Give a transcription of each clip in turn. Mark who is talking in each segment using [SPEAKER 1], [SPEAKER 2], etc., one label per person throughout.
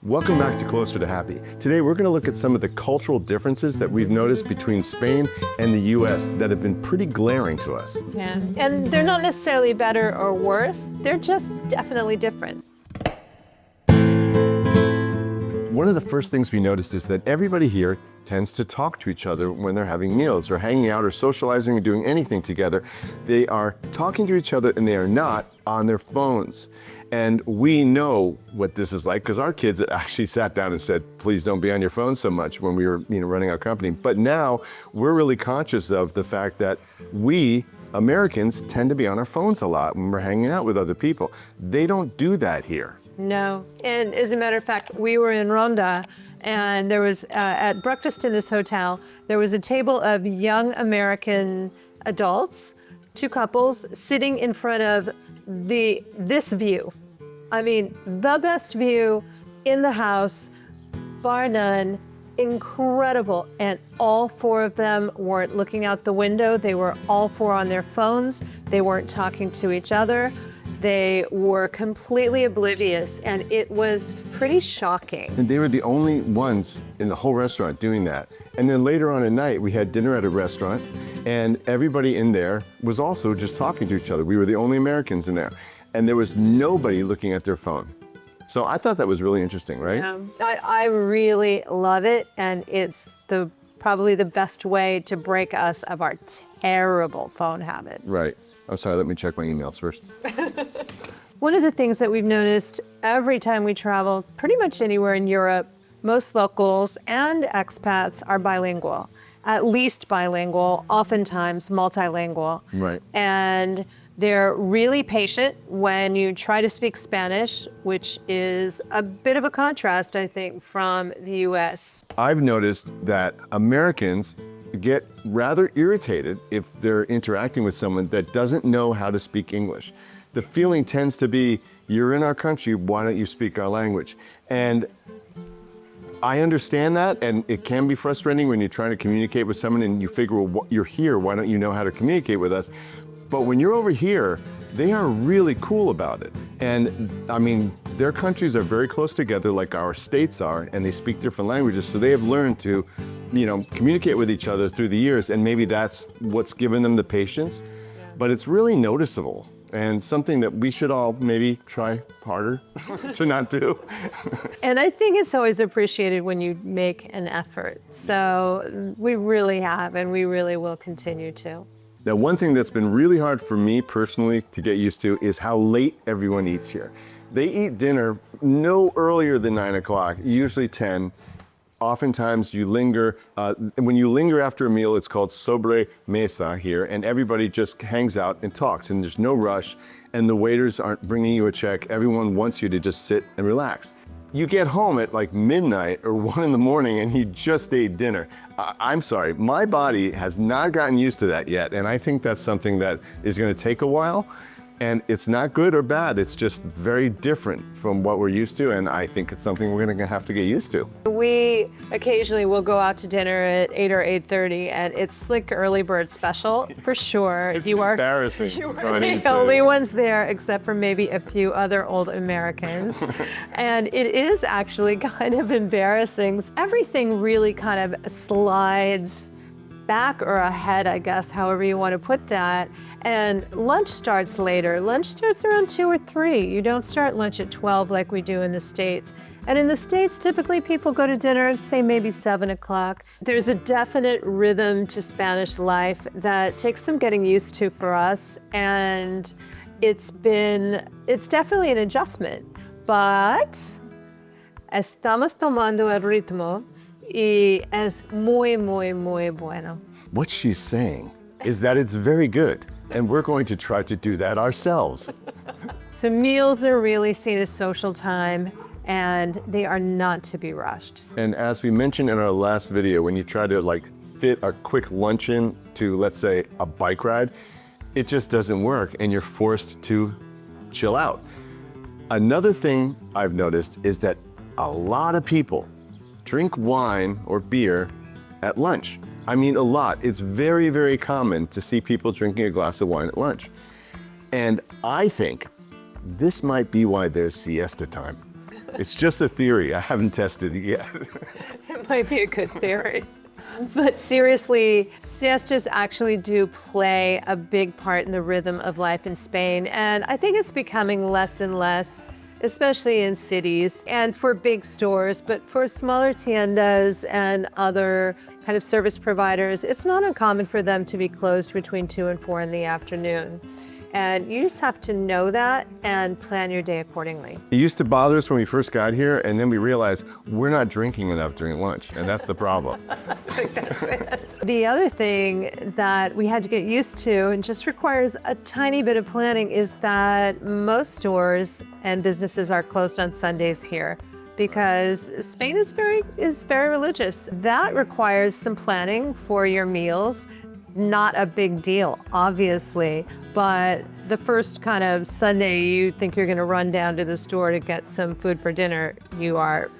[SPEAKER 1] Welcome back to Closer to Happy. Today we're going to look at some of the cultural differences that we've noticed between Spain and the US that have been pretty glaring to us.
[SPEAKER 2] Yeah, and they're not necessarily better or worse, they're just definitely different.
[SPEAKER 1] One of the first things we noticed is that everybody here tends to talk to each other when they're having meals or hanging out or socializing or doing anything together. They are talking to each other and they are not on their phones. And we know what this is like because our kids actually sat down and said, please don't be on your phone so much when we were running our company. But now we're really conscious of the fact that we Americans tend to be on our phones a lot when we're hanging out with other people. They don't do that here.
[SPEAKER 2] No, and as a matter of fact, we were in Ronda and there was, at breakfast in this hotel, there was a table of young American adults, two couples, sitting in front of this view. I mean, the best view in the house, bar none, incredible. And all four of them weren't looking out the window. They were all four on their phones. They weren't talking to each other. They were completely oblivious, and it was pretty shocking.
[SPEAKER 1] And they were the only ones in the whole restaurant doing that. And then later on at night, we had dinner at a restaurant, and everybody in there was also just talking to each other. We were the only Americans in there, and there was nobody looking at their phone. So I thought that was really interesting, right?
[SPEAKER 2] I really love it, and it's probably the best way to break us of our terrible phone habits.
[SPEAKER 1] Right. I'm sorry, let me check my emails first.
[SPEAKER 2] One of the things that we've noticed every time we travel, pretty much anywhere in Europe, most locals and expats are bilingual, at least bilingual, oftentimes multilingual.
[SPEAKER 1] Right.
[SPEAKER 2] And they're really patient when you try to speak Spanish, which is a bit of a contrast, I think, from the US.
[SPEAKER 1] I've noticed that Americans get rather irritated if they're interacting with someone that doesn't know how to speak English. The feeling tends to be, you're in our country, why don't you speak our language? And I understand that, and it can be frustrating when you're trying to communicate with someone and you figure, well, you're here, why don't you know how to communicate with us? But when you're over here, they are really cool about it. And I mean, their countries are very close together like our states are, and they speak different languages, so they have learned to, communicate with each other through the years, and maybe that's what's given them the patience. Yeah. But it's really noticeable, and something that we should all maybe try harder to not do.
[SPEAKER 2] And I think it's always appreciated when you make an effort. So we really have, and we really will continue to.
[SPEAKER 1] Now, one thing that's been really hard for me personally to get used to is how late everyone eats here. They eat dinner no earlier than 9 o'clock, usually 10. Oftentimes you linger, when you linger after a meal, it's called Sobremesa here, and everybody just hangs out and talks, and there's no rush, and the waiters aren't bringing you a check. Everyone wants you to just sit and relax. You get home at like midnight or 1 in the morning and you just ate dinner. I'm sorry, my body has not gotten used to that yet, and I think that's something that is going to take a while. And it's not good or bad, it's just very different from what we're used to, and I think it's something we're gonna have to get used to.
[SPEAKER 2] We occasionally will go out to dinner at 8 or 8:30, and it's like early bird special, for sure.
[SPEAKER 1] It's embarrassing.
[SPEAKER 2] You are the only ones there, except for maybe a few other old Americans. And it is actually kind of embarrassing. Everything really kind of slides back or ahead, I guess, however you want to put that. And lunch starts later. Lunch starts around 2 or 3. You don't start lunch at 12 like we do in the States. And in the States, typically people go to dinner at, say, maybe 7 o'clock. There's a definite rhythm to Spanish life that takes some getting used to for us. And it's definitely an adjustment. But estamos tomando el ritmo. Y es muy, muy, muy bueno.
[SPEAKER 1] What she's saying is that it's very good, and we're going to try to do that ourselves.
[SPEAKER 2] So meals are really seen as social time, and they are not to be rushed.
[SPEAKER 1] And as we mentioned in our last video, when you try to fit a quick lunch in to, let's say, a bike ride, it just doesn't work, and you're forced to chill out. Another thing I've noticed is that a lot of people drink wine or beer at lunch. I mean, a lot. It's very, very common to see people drinking a glass of wine at lunch. And I think this might be why there's siesta time. It's just a theory. I haven't tested it yet.
[SPEAKER 2] It might be a good theory. But seriously, siestas actually do play a big part in the rhythm of life in Spain. And I think it's becoming less and less, especially in cities and for big stores, but for smaller tiendas and other kind of service providers, it's not uncommon for them to be closed between 2 and 4 in the afternoon. And you just have to know that and plan your day accordingly.
[SPEAKER 1] It used to bother us when we first got here, and then we realized we're not drinking enough during lunch, and that's the problem.
[SPEAKER 2] I think that's it. The other thing that we had to get used to, and just requires a tiny bit of planning, is that most stores and businesses are closed on Sundays here because Spain is very religious. That requires some planning for your meals. Not a big deal, obviously, but the first kind of Sunday you think you're going to run down to the store to get some food for dinner, you are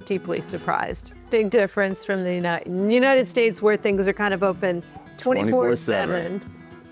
[SPEAKER 2] deeply surprised. Big difference from the United States, where things are kind of open 24/7.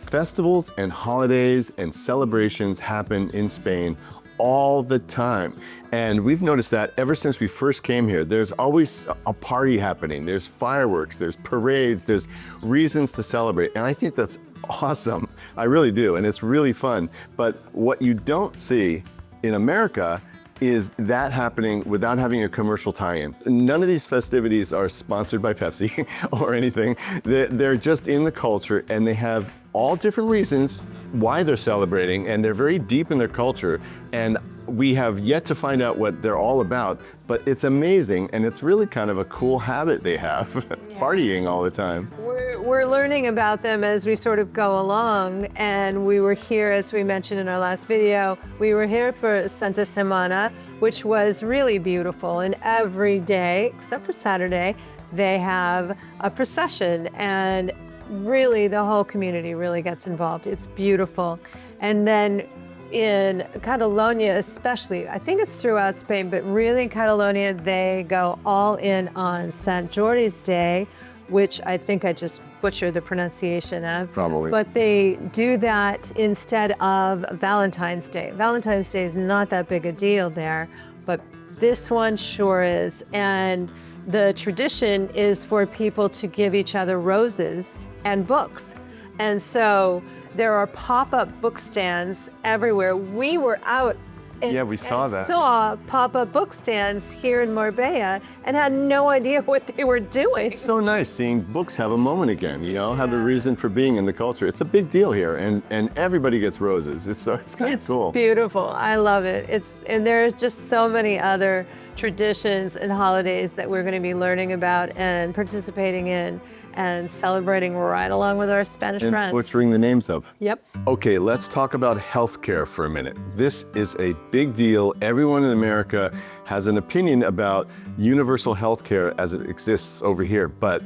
[SPEAKER 1] Festivals and holidays and celebrations happen in Spain all the time. And we've noticed that ever since we first came here. There's always a party happening. There's fireworks, there's parades, there's reasons to celebrate. And I think that's awesome. I really do. And it's really fun. But what you don't see in America is that happening without having a commercial tie-in. None of these festivities are sponsored by Pepsi or anything. They're just in the culture, and they have all different reasons why they're celebrating, and they're very deep in their culture. And we have yet to find out what they're all about, but it's amazing, and it's really kind of a cool habit they have, partying all the time.
[SPEAKER 2] We're learning about them as we sort of go along, and we were here, as we mentioned in our last video, we were here for Santa Semana, which was really beautiful, and every day, except for Saturday, they have a procession, and really the whole community really gets involved. It's beautiful. And then in Catalonia especially, I think it's throughout Spain, but really in Catalonia, they go all in on Sant Jordi's Day, which I think I just butchered the pronunciation of.
[SPEAKER 1] Probably.
[SPEAKER 2] But they do that instead of Valentine's Day. Valentine's Day is not that big a deal there, but this one sure is. And the tradition is for people to give each other roses and books. And so there are pop-up book stands everywhere. We were out and
[SPEAKER 1] we saw
[SPEAKER 2] pop-up book stands here in Marbella and had no idea what they were doing.
[SPEAKER 1] It's so nice seeing books have a moment again, have a reason for being in the culture. It's a big deal here, and everybody gets roses. It's kind of cool.
[SPEAKER 2] It's beautiful. I love it. And there's just so many other traditions and holidays that we're going to be learning about and participating in and celebrating right along with our Spanish
[SPEAKER 1] and
[SPEAKER 2] friends.
[SPEAKER 1] butchering the names of.
[SPEAKER 2] Yep.
[SPEAKER 1] Okay, let's talk about healthcare for a minute. This is a big deal. Everyone in America has an opinion about universal healthcare as it exists over here, but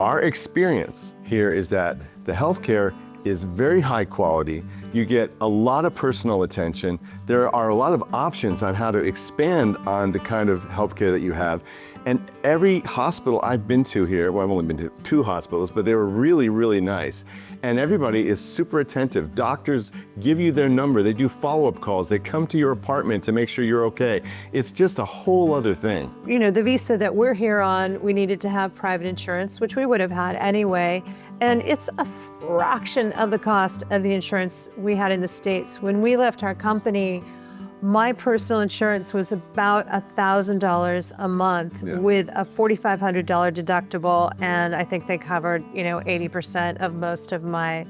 [SPEAKER 1] our experience here is that the healthcare is very high quality. You get a lot of personal attention. There are a lot of options on how to expand on the kind of healthcare that you have. And every hospital I've been to here, well, I've only been to 2 hospitals, but they were really, really nice. And everybody is super attentive. Doctors give you their number. They do follow-up calls. They come to your apartment to make sure you're okay. It's just a whole other thing.
[SPEAKER 2] The visa that we're here on, we needed to have private insurance, which we would have had anyway. And it's a fraction of the cost of the insurance we had in the States. When we left our company, my personal insurance was about $1,000 a month with a $4,500 deductible, and I think they covered 80% of most of my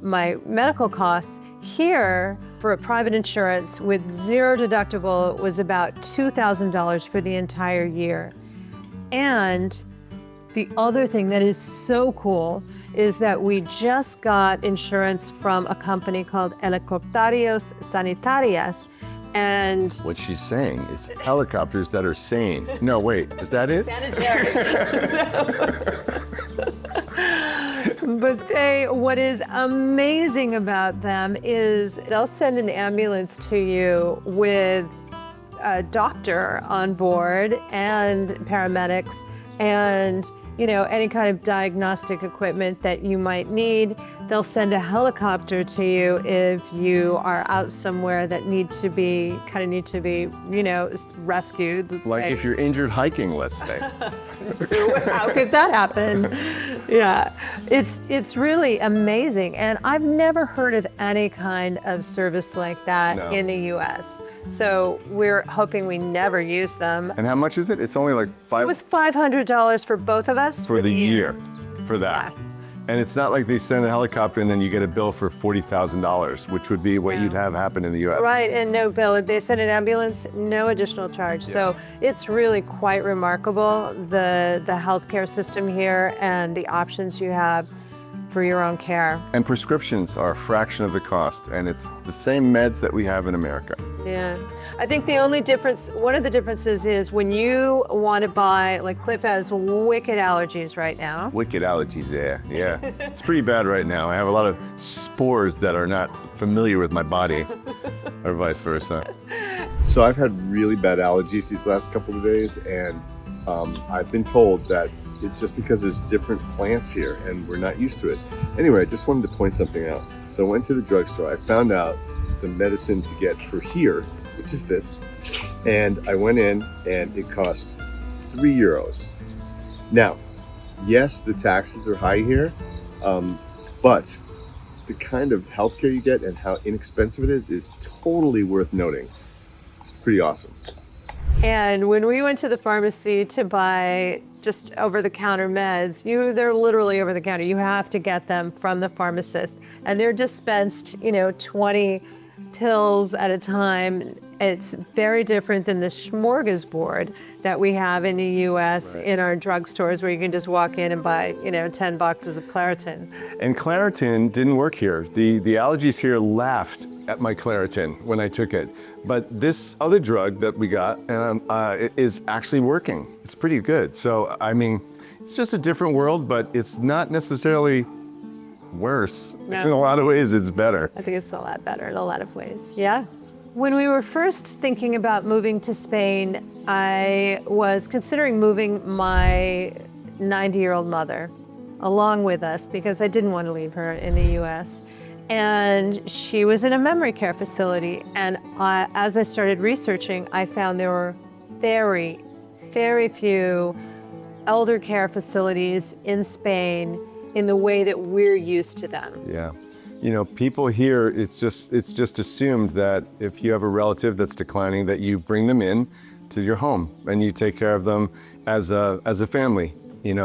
[SPEAKER 2] medical costs. Here, for a private insurance with 0 deductible, was about $2,000 for the entire year. And the other thing that is so cool is that we just got insurance from a company called Helicópteros Sanitarias. And
[SPEAKER 1] what she's saying is helicopters that are sane. No, wait, is that it?
[SPEAKER 2] Sanitary. But what is amazing about them is they'll send an ambulance to you with a doctor on board and paramedics, and any kind of diagnostic equipment that you might need. They'll send a helicopter to you if you are out somewhere that need to be rescued. Let's
[SPEAKER 1] Like
[SPEAKER 2] say.
[SPEAKER 1] if you're injured hiking, let's say.
[SPEAKER 2] How could that happen? Yeah, it's really amazing. And I've never heard of any kind of service like that
[SPEAKER 1] No.
[SPEAKER 2] in the US. So we're hoping we never use them.
[SPEAKER 1] And how much is it? It's only like
[SPEAKER 2] It was $500 for both of us.
[SPEAKER 1] for the year for that.
[SPEAKER 2] Yeah.
[SPEAKER 1] And it's not like they send a helicopter and then you get a bill for $40,000, which would be what you'd have happen in the US.
[SPEAKER 2] Right, and no bill. If they send an ambulance, no additional charge. So it's really quite remarkable, the healthcare system here and the options you have for your own care.
[SPEAKER 1] And prescriptions are a fraction of the cost, and it's the same meds that we have in America.
[SPEAKER 2] Yeah. I think the only difference, one of the differences is when you want to buy, like Cliff has wicked allergies right now.
[SPEAKER 1] Wicked allergies, yeah. It's pretty bad right now. I have a lot of spores that are not familiar with my body, or vice versa. So I've had really bad allergies these last couple of days, and I've been told that it's just because there's different plants here and we're not used to it. Anyway, I just wanted to point something out. So I went to the drugstore. I found out the medicine to get for here, which is this, and I went in and it cost €3. Now, yes, the taxes are high here, but the kind of healthcare you get and how inexpensive it is totally worth noting. Pretty awesome.
[SPEAKER 2] And when we went to the pharmacy to buy just over-the-counter meds, they're literally over-the-counter. You have to get them from the pharmacist. And they're dispensed, 20 pills at a time. It's very different than the smorgasbord that we have in the US in our drugstores where you can just walk in and buy, 10 boxes of Claritin.
[SPEAKER 1] And Claritin didn't work here. The allergies here laughed at my Claritin when I took it. But this other drug that we got it is actually working. It's pretty good. So, I mean, it's just a different world, but it's not necessarily worse.
[SPEAKER 2] No.
[SPEAKER 1] In a lot of ways, it's better.
[SPEAKER 2] I think it's a lot better in a lot of ways. Yeah. When we were first thinking about moving to Spain, I was considering moving my 90-year-old mother along with us because I didn't want to leave her in the US. And she was in a memory care facility. And as I started researching, I found there were very, very few elder care facilities in Spain in the way that we're used to them.
[SPEAKER 1] Yeah. People here, it's just assumed that if you have a relative that's declining, that you bring them in to your home and you take care of them as a family,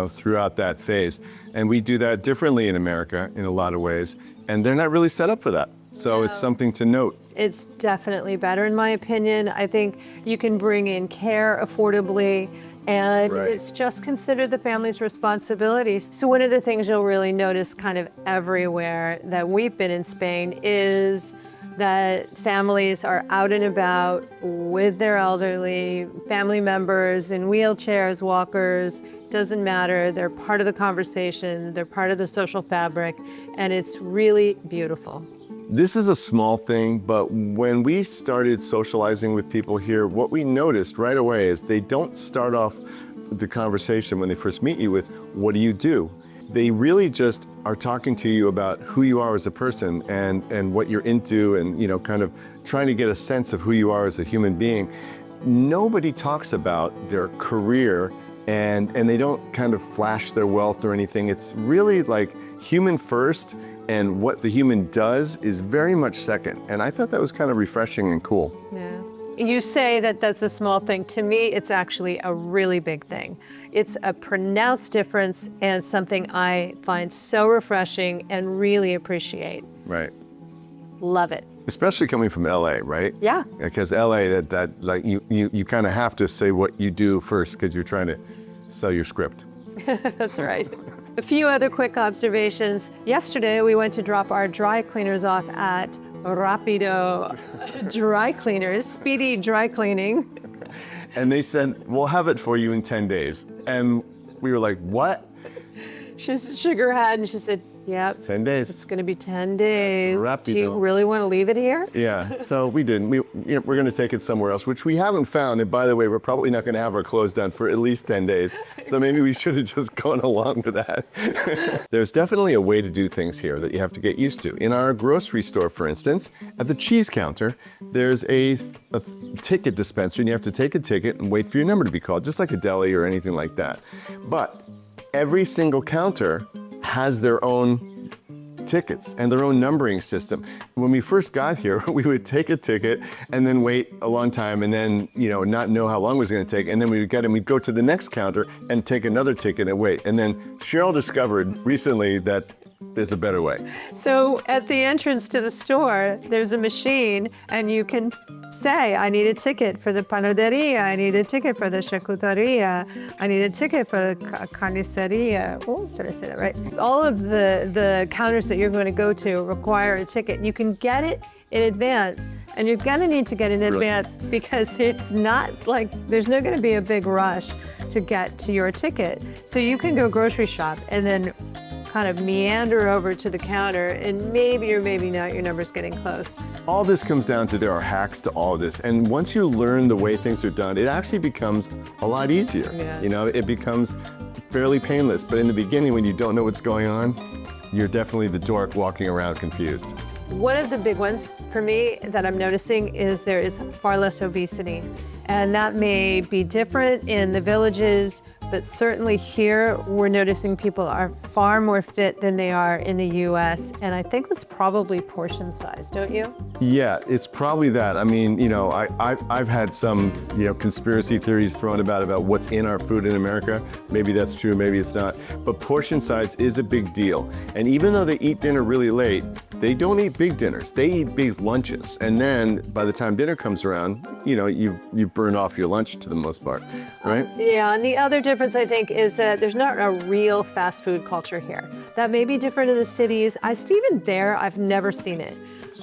[SPEAKER 1] throughout that phase. And we do that differently in America in a lot of ways. And they're not really set up for that. So it's something to note.
[SPEAKER 2] It's definitely better, in my opinion. I think you can bring in care affordably, and it's just considered the family's responsibility. So one of the things you'll really notice kind of everywhere that we've been in Spain is that families are out and about with their elderly family members in wheelchairs, walkers, doesn't matter. They're part of the conversation, they're part of the social fabric, and it's really beautiful.
[SPEAKER 1] This is a small thing, but when we started socializing with people here, what we noticed right away is they don't start off the conversation when they first meet you with, what do you do? They really just are talking to you about who you are as a person and what you're into and, kind of trying to get a sense of who you are as a human being. Nobody talks about their career and they don't kind of flash their wealth or anything. It's really like human first, and what the human does is very much second. And I thought that was kind of refreshing and cool.
[SPEAKER 2] Yeah. You say that that's a small thing. To me, it's actually a really big thing. It's a pronounced difference and something I find so refreshing and really appreciate.
[SPEAKER 1] Right.
[SPEAKER 2] Love it.
[SPEAKER 1] Especially coming from LA, right?
[SPEAKER 2] Yeah.
[SPEAKER 1] Because LA, that like you kind of have to say what you do first because you're trying to sell your script.
[SPEAKER 2] That's right. A few other quick observations. Yesterday, we went to drop our dry cleaners off at Rapido Dry Cleaners, Speedy Dry Cleaning.
[SPEAKER 1] And they said, we'll have it for you in 10 days. And we were like, what?
[SPEAKER 2] She shook her head and she said, Yep.
[SPEAKER 1] 10 days.
[SPEAKER 2] It's going to be 10 days.
[SPEAKER 1] Rapido.
[SPEAKER 2] Do you really want to leave it here?
[SPEAKER 1] Yeah, so we didn't. We're going to take it somewhere else, which we haven't found. And by the way, we're probably not going to have our clothes done for at least 10 days. So maybe we should have just gone along with that. There's definitely a way to do things here that you have to get used to. In our grocery store, for instance, at the cheese counter, there's a ticket dispenser, and you have to take a ticket and wait for your number to be called, just like a deli or anything like that. But every single counter has their own tickets and their own numbering system. When we first got here, we would take a ticket and then wait a long time and then, not know how long it was going to take. And then we would get it and we'd go to the next counter and take another ticket and wait. And then Cheryl discovered recently that there's a better way.
[SPEAKER 2] So at the entrance to the store, there's a machine and you can say, I need a ticket for the panaderia, I need a ticket for the charcuteria, I need a ticket for the carniceria. Oh, did I say that right? All of the counters that you're going to go to require a ticket. You can get it in advance, and you're going to need to get it in advance because it's not like, there's not going to be a big rush to get to your ticket. So you can go grocery shop and then kind of meander over to the counter, and maybe or maybe not your number's getting close.
[SPEAKER 1] All this comes down to there are hacks to all of this. And once you learn the way things are done, it actually becomes a lot easier.
[SPEAKER 2] Yeah.
[SPEAKER 1] It becomes fairly painless. But in the beginning, when you don't know what's going on, you're definitely the dork walking around confused.
[SPEAKER 2] One of the big ones for me that I'm noticing is there is far less obesity. And that may be different in the villages, but certainly here we're noticing people are far more fit than they are in the US. And I think that's probably portion size, don't you?
[SPEAKER 1] Yeah, it's probably that. I mean, I've had some, conspiracy theories thrown about what's in our food in America. Maybe that's true, maybe it's not. But portion size is a big deal. And even though they eat dinner really late, they don't eat big dinners. They eat big lunches. And then by the time dinner comes around, you've burned off your lunch to the most part, right?
[SPEAKER 2] Yeah, and the other difference I think is that there's not a real fast food culture here. That may be different in the cities. Even there, I've never seen it.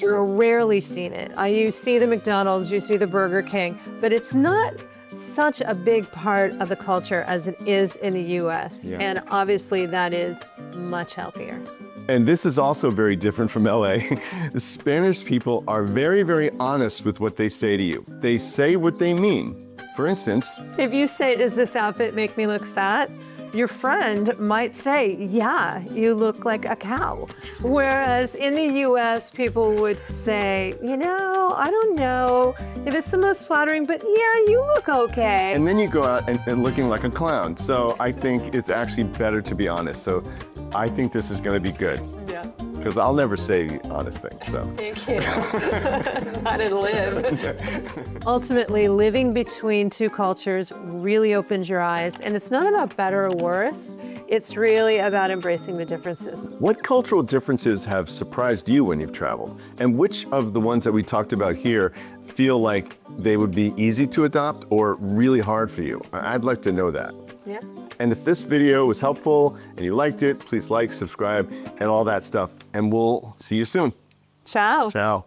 [SPEAKER 2] Or rarely seen it. You see the McDonald's, you see the Burger King, but it's not such a big part of the culture as it is in the US.
[SPEAKER 1] Yeah.
[SPEAKER 2] And obviously that is much healthier.
[SPEAKER 1] And this is also very different from LA. The Spanish people are very, very honest with what they say to you. They say what they mean. For instance,
[SPEAKER 2] if you say, does this outfit make me look fat? Your friend might say, yeah, you look like a cow. Whereas in the US, people would say, I don't know if it's the most flattering, but yeah, you look okay.
[SPEAKER 1] And then you go out and looking like a clown. So I think it's actually better to be honest. So I think this is going to be good.
[SPEAKER 2] Yeah.
[SPEAKER 1] Because I'll never say honest things, so.
[SPEAKER 2] Thank you. Not in live. Ultimately, living between two cultures really opens your eyes, and it's not about better or worse. It's really about embracing the differences.
[SPEAKER 1] What cultural differences have surprised you when you've traveled? And which of the ones that we talked about here feel like they would be easy to adopt or really hard for you? I'd like to know that.
[SPEAKER 2] Yeah.
[SPEAKER 1] And if this video was helpful and you liked it, please like, subscribe, and all that stuff. And we'll see you soon.
[SPEAKER 2] Ciao.
[SPEAKER 1] Ciao.